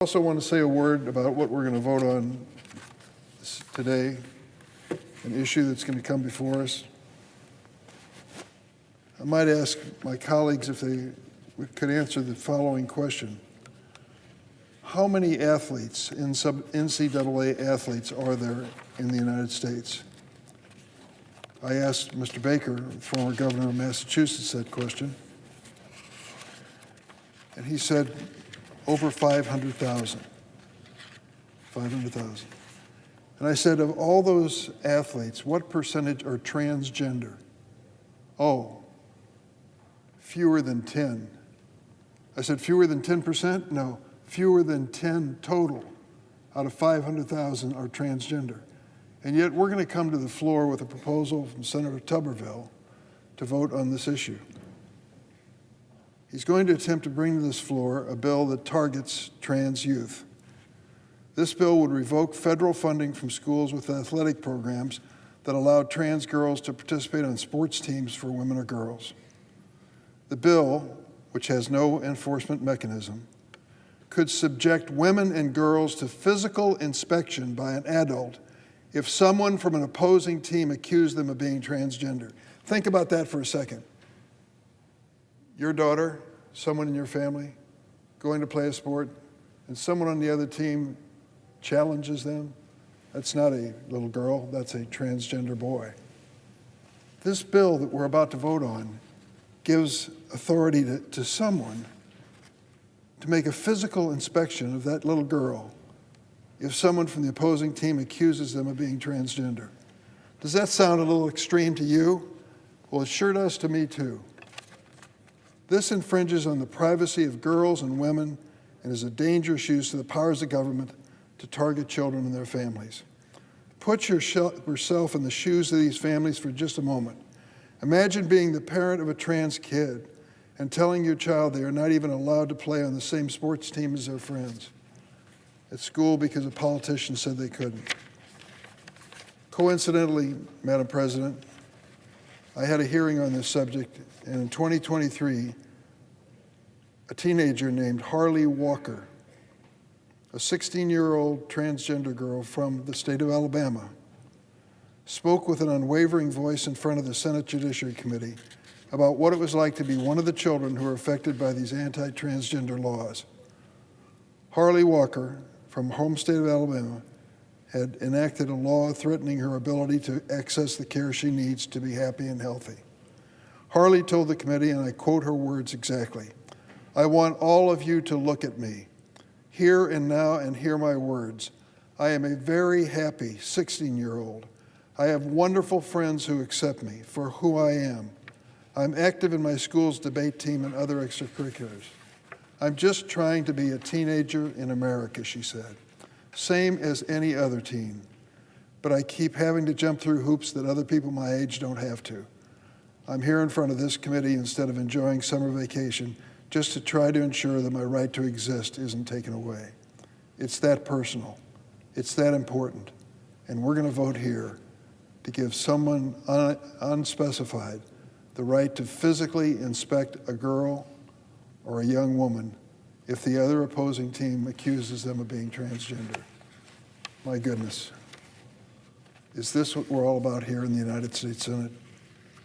I also want to say a word about what we're going to vote on today, an issue that's going to come before us. I might ask my colleagues if they could answer the following question. How many athletes, NCAA athletes, are there in the United States? I asked Mr. Baker, former governor of Massachusetts, that question. And he said over 500,000. 500,000. And I said, of all those athletes, what percentage are transgender? Oh, fewer than 10. I said, fewer than 10%? No, fewer than 10 total out of 500,000 are transgender. And yet we're going to come to the floor with a proposal from Senator Tuberville to vote on this issue. He's going to attempt to bring to this floor a bill that targets trans youth. This bill would revoke federal funding from schools with athletic programs that allow trans girls to participate on sports teams for women or girls. The bill, which has no enforcement mechanism, could subject women and girls to physical inspection by an adult if someone from an opposing team accused them of being transgender. Think about that for a second. Your daughter, someone in your family, going to play a sport, and someone on the other team challenges them. That's not a little girl, that's a transgender boy. This bill that we're about to vote on gives authority to someone to make a physical inspection of that little girl if someone from the opposing team accuses them of being transgender. Does that sound a little extreme to you? Well, it sure does to me too. This infringes on the privacy of girls and women and is a dangerous use of the powers of government to target children and their families. Put yourself in the shoes of these families for just a moment. Imagine being the parent of a trans kid and telling your child they are not even allowed to play on the same sports team as their friends at school because a politician said they couldn't. Coincidentally, Madam President, I had a hearing on this subject, and in 2023, a teenager named Harley Walker, a 16-year-old transgender girl from the state of Alabama, spoke with an unwavering voice in front of the Senate Judiciary Committee about what it was like to be one of the children who are affected by these anti-transgender laws. Harley Walker, from home state of Alabama, had enacted a law threatening her ability to access the care she needs to be happy and healthy. Harley told the committee, and I quote her words exactly, "I want all of you to look at me, here and now, and hear my words. I am a very happy 16-year-old. I have wonderful friends who accept me for who I am. I'm active in my school's debate team and other extracurriculars. I'm just trying to be a teenager in America," she said. Same as any other teen. But I keep having to jump through hoops that other people my age don't have to. I'm here in front of this committee instead of enjoying summer vacation just to try to ensure that my right to exist isn't taken away. It's that personal. It's that important. And we're going to vote here to give someone unspecified the right to physically inspect a girl or a young woman if the other opposing team accuses them of being transgender. My goodness. Is this what we're all about here in the United States Senate?